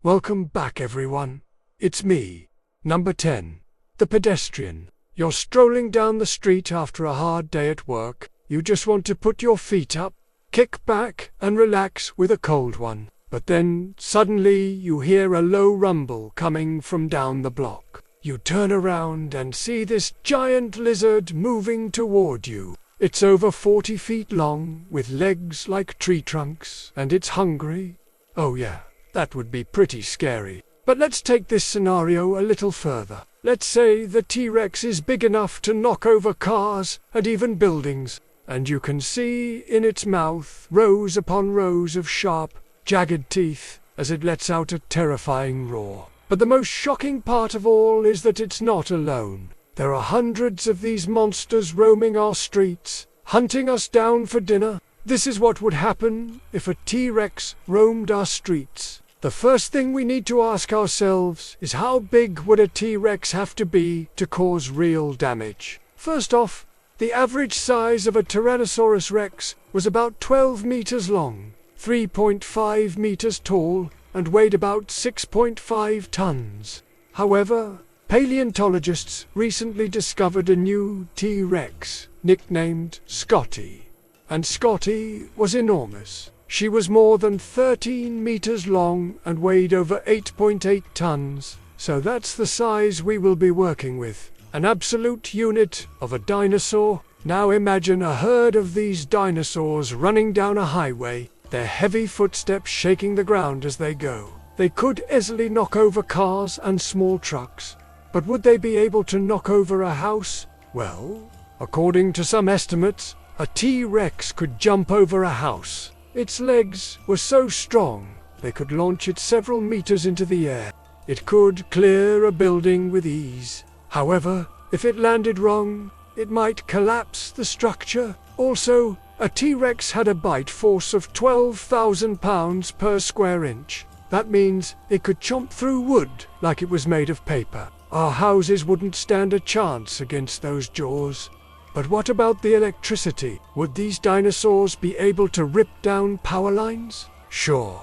Welcome back, everyone. It's me, number 10, the pedestrian. You're strolling down the street after a hard day at work. You just want to put your feet up, kick back, and relax with a cold one. But then, suddenly, you hear a low rumble coming from down the block. You turn around and see this giant lizard moving toward you. It's over 40 feet long, with legs like tree trunks, and it's hungry. Oh yeah, that would be pretty scary. But let's take this scenario a little further. Let's say the T-Rex is big enough to knock over cars and even buildings, and you can see in its mouth rows upon rows of sharp, jagged teeth as it lets out a terrifying roar. But the most shocking part of all is that it's not alone. There are hundreds of these monsters roaming our streets, hunting us down for dinner. This is what would happen if a T-Rex roamed our streets. The first thing we need to ask ourselves is, how big would a T-Rex have to be to cause real damage? First off, the average size of a Tyrannosaurus Rex was about 12 meters long, 3.5 meters tall, and weighed about 6.5 tons. However, paleontologists recently discovered a new T-Rex, nicknamed Scotty. And Scotty was enormous. She was more than 13 meters long and weighed over 8.8 tons. So that's the size we will be working with. An absolute unit of a dinosaur. Now imagine a herd of these dinosaurs running down a highway, their heavy footsteps shaking the ground as they go. They could easily knock over cars and small trucks. But would they be able to knock over a house? Well, according to some estimates, a T-Rex could jump over a house. Its legs were so strong, they could launch it several meters into the air. It could clear a building with ease. However, if it landed wrong, it might collapse the structure. Also, a T-Rex had a bite force of 12,000 pounds per square inch. That means it could chomp through wood like it was made of paper. Our houses wouldn't stand a chance against those jaws. But what about the electricity? Would these dinosaurs be able to rip down power lines? Sure.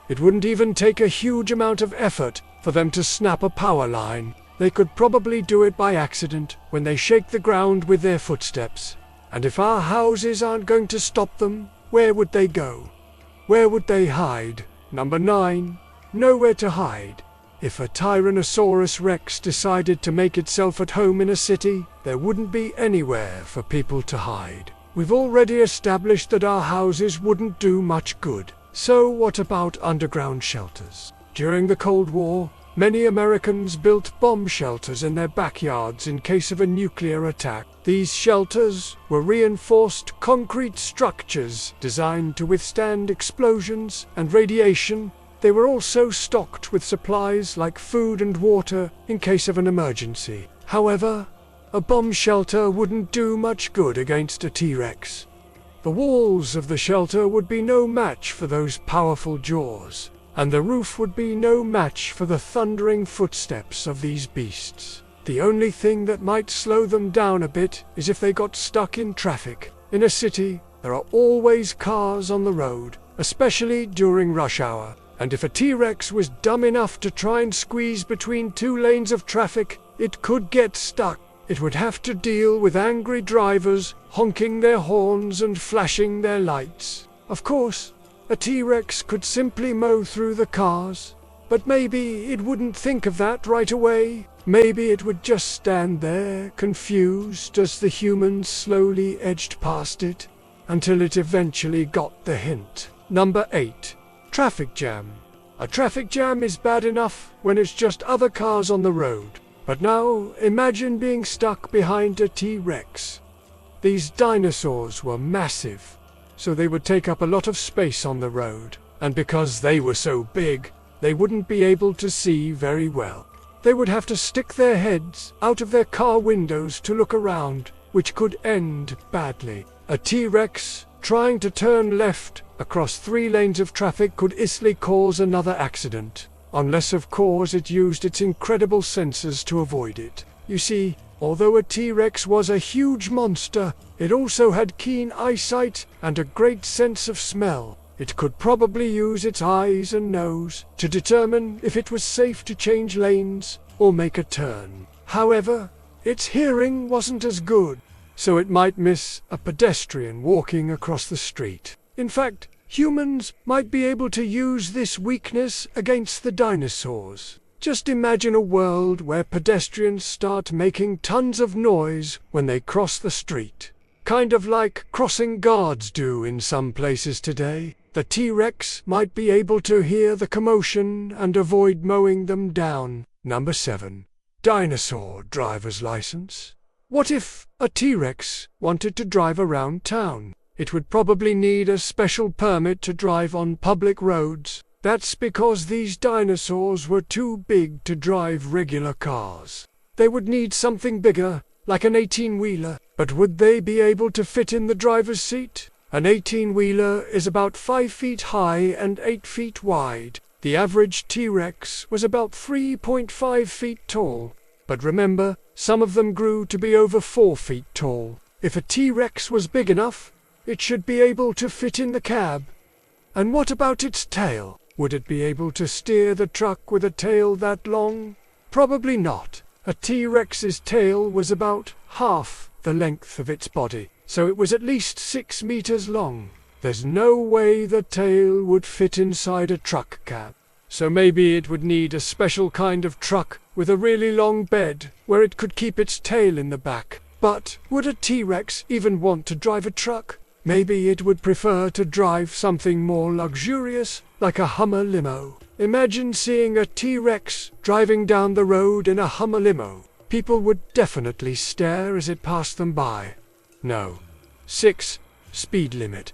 It wouldn't even take a huge amount of effort for them to snap a power line. They could probably do it by accident when they shake the ground with their footsteps. And if our houses aren't going to stop them, where would they go? Where would they hide? Number 9. Nowhere to hide. If a Tyrannosaurus Rex decided to make itself at home in a city, there wouldn't be anywhere for people to hide. We've already established that our houses wouldn't do much good. So what about underground shelters? During the Cold War, many Americans built bomb shelters in their backyards in case of a nuclear attack. These shelters were reinforced concrete structures designed to withstand explosions and radiation. They were also stocked with supplies like food and water in case of an emergency. However, a bomb shelter wouldn't do much good against a T-Rex. The walls of the shelter would be no match for those powerful jaws, and the roof would be no match for the thundering footsteps of these beasts. The only thing that might slow them down a bit is if they got stuck in traffic. In a city, there are always cars on the road, especially during rush hour. And if a T-Rex was dumb enough to try and squeeze between two lanes of traffic, it could get stuck. It would have to deal with angry drivers honking their horns and flashing their lights. Of course, a T-Rex could simply mow through the cars, but maybe it wouldn't think of that right away. Maybe it would just stand there, confused, as the humans slowly edged past it, until it eventually got the hint. Number 8. Traffic jam. A traffic jam is bad enough when it's just other cars on the road. But now, imagine being stuck behind a T-Rex. These dinosaurs were massive, so they would take up a lot of space on the road. And because they were so big, they wouldn't be able to see very well. They would have to stick their heads out of their car windows to look around, which could end badly. A T-Rex trying to turn left across 3 lanes of traffic could easily cause another accident, unless of course it used its incredible sensors to avoid it. You see, although a T-Rex was a huge monster, it also had keen eyesight and a great sense of smell. It could probably use its eyes and nose to determine if it was safe to change lanes or make a turn. However, its hearing wasn't as good, so it might miss a pedestrian walking across the street. In fact, humans might be able to use this weakness against the dinosaurs. Just imagine a world where pedestrians start making tons of noise when they cross the street. Kind of like crossing guards do in some places today. The T-Rex might be able to hear the commotion and avoid mowing them down. Number 7. Dinosaur driver's license. What if a T-Rex wanted to drive around town? It would probably need a special permit to drive on public roads. That's because these dinosaurs were too big to drive regular cars. They would need something bigger, like an 18-wheeler. But would they be able to fit in the driver's seat? An 18-wheeler is about 5 feet high and 8 feet wide. The average T-Rex was about 3.5 feet tall. But remember, some of them grew to be over 4 feet tall. If a T-Rex was big enough, it should be able to fit in the cab. And what about its tail? Would it be able to steer the truck with a tail that long? Probably not. A T-Rex's tail was about half the length of its body, so it was at least 6 meters long. There's no way the tail would fit inside a truck cab. So maybe it would need a special kind of truck with a really long bed where it could keep its tail in the back. But would a T-Rex even want to drive a truck? Maybe it would prefer to drive something more luxurious, like a Hummer limo. Imagine seeing a T-Rex driving down the road in a Hummer limo. People would definitely stare as it passed them by. No. 6. Speed limit.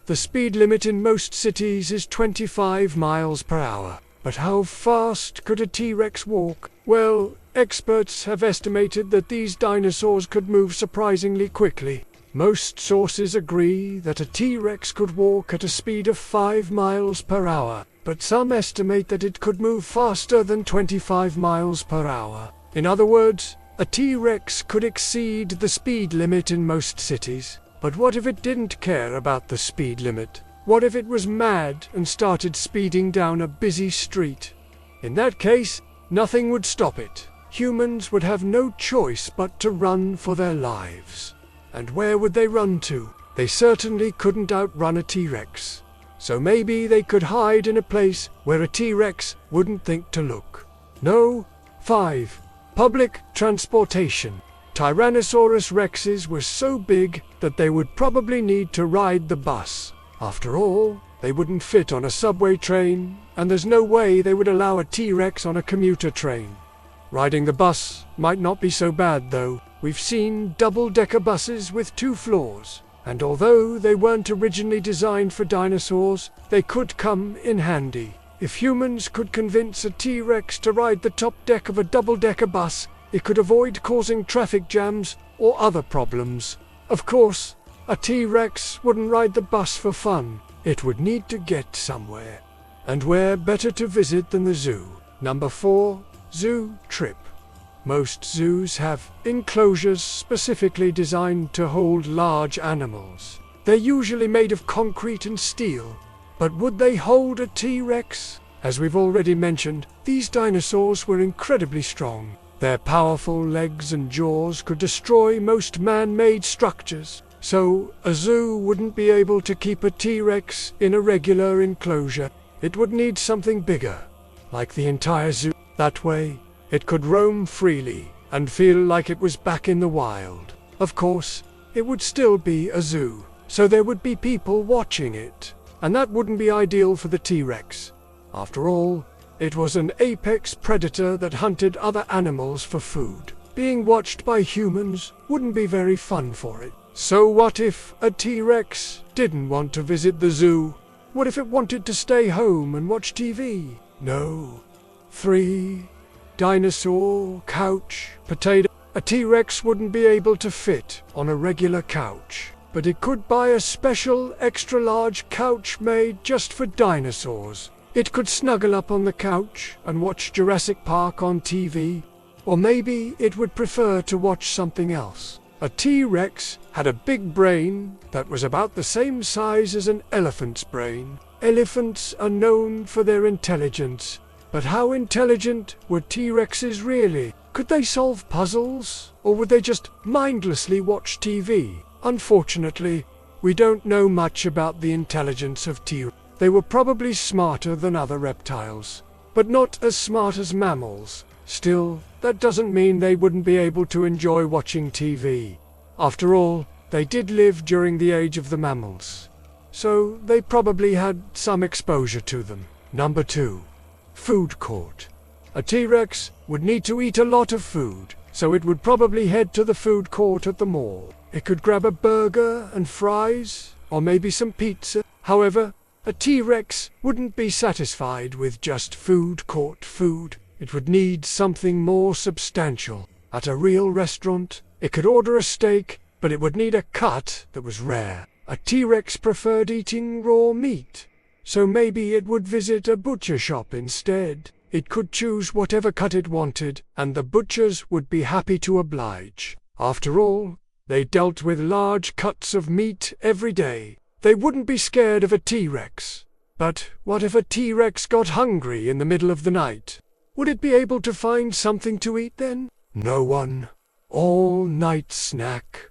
The speed limit in most cities is 25 miles per hour. But how fast could a T-Rex walk? Well, experts have estimated that these dinosaurs could move surprisingly quickly. Most sources agree that a T-Rex could walk at a speed of 5 miles per hour, but some estimate that it could move faster than 25 miles per hour. In other words, a T-Rex could exceed the speed limit in most cities. But what if it didn't care about the speed limit? What if it was mad and started speeding down a busy street? In that case, nothing would stop it. Humans would have no choice but to run for their lives. And where would they run to? They certainly couldn't outrun a T-Rex. So maybe they could hide in a place where a T-Rex wouldn't think to look. No. 5. Public transportation. Tyrannosaurus rexes were so big that they would probably need to ride the bus. After all, they wouldn't fit on a subway train, and there's no way they would allow a T-Rex on a commuter train. Riding the bus might not be so bad though. We've seen double-decker buses with 2 floors, and although they weren't originally designed for dinosaurs, they could come in handy. If humans could convince a T-Rex to ride the top deck of a double-decker bus, it could avoid causing traffic jams or other problems. Of course, a T-Rex wouldn't ride the bus for fun. It would need to get somewhere. And where better to visit than the zoo? Number 4. Zoo trip. Most zoos have enclosures specifically designed to hold large animals. They're usually made of concrete and steel. But would they hold a T-Rex? As we've already mentioned, these dinosaurs were incredibly strong. Their powerful legs and jaws could destroy most man-made structures. So a zoo wouldn't be able to keep a T-Rex in a regular enclosure. It would need something bigger, like the entire zoo. That way, it could roam freely and feel like it was back in the wild. Of course, it would still be a zoo, so there would be people watching it, and that wouldn't be ideal for the T-Rex. After all, it was an apex predator that hunted other animals for food. Being watched by humans wouldn't be very fun for it. So what if a T-Rex didn't want to visit the zoo? What if it wanted to stay home and watch TV? No. 3. Dinosaur couch potato. A T-Rex wouldn't be able to fit on a regular couch, but it could buy a special extra-large couch made just for dinosaurs. It could snuggle up on the couch and watch Jurassic Park on TV, or maybe it would prefer to watch something else. A T-Rex had a big brain that was about the same size as an elephant's brain. Elephants are known for their intelligence, but how intelligent were T-Rexes really? Could they solve puzzles, or would they just mindlessly watch TV? Unfortunately, we don't know much about the intelligence of T-Rex. They were probably smarter than other reptiles, but not as smart as mammals. Still, that doesn't mean they wouldn't be able to enjoy watching TV. After all, they did live during the age of the mammals, so they probably had some exposure to them. Number 2. Food court. A T-Rex would need to eat a lot of food, so it would probably head to the food court at the mall. It could grab a burger and fries, or maybe some pizza. However, a T-Rex wouldn't be satisfied with just food court food. It would need something more substantial. At a real restaurant, it could order a steak, but it would need a cut that was rare. A T-Rex preferred eating raw meat, so maybe it would visit a butcher shop instead. It could choose whatever cut it wanted, and the butchers would be happy to oblige. After all, they dealt with large cuts of meat every day. They wouldn't be scared of a T-Rex. But what if a T-Rex got hungry in the middle of the night? Would it be able to find something to eat then? No one. All-night snack.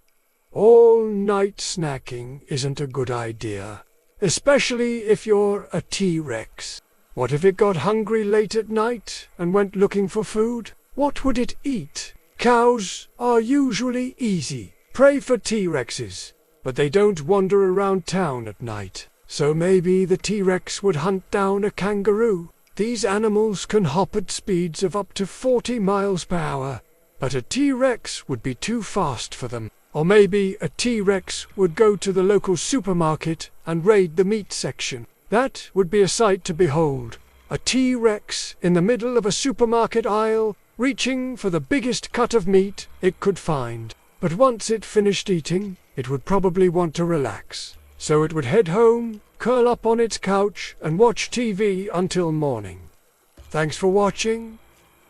All-night snacking isn't a good idea, especially if you're a T-Rex. What if it got hungry late at night and went looking for food? What would it eat? Cows are usually easy prey for T-Rexes, but they don't wander around town at night. So maybe the T-Rex would hunt down a kangaroo. These animals can hop at speeds of up to 40 miles per hour, but a T-Rex would be too fast for them. Or maybe a T-Rex would go to the local supermarket and raid the meat section. That would be a sight to behold. A T-Rex in the middle of a supermarket aisle, reaching for the biggest cut of meat it could find. But once it finished eating, it would probably want to relax. So it would head home, curl up on its couch, and watch TV until morning. Thanks for watching.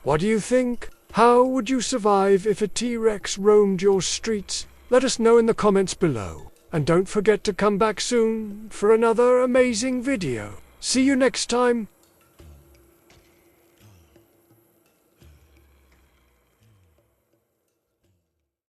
What do you think? How would you survive if a T-Rex roamed your streets? Let us know in the comments below. And don't forget to come back soon for another amazing video. See you next time.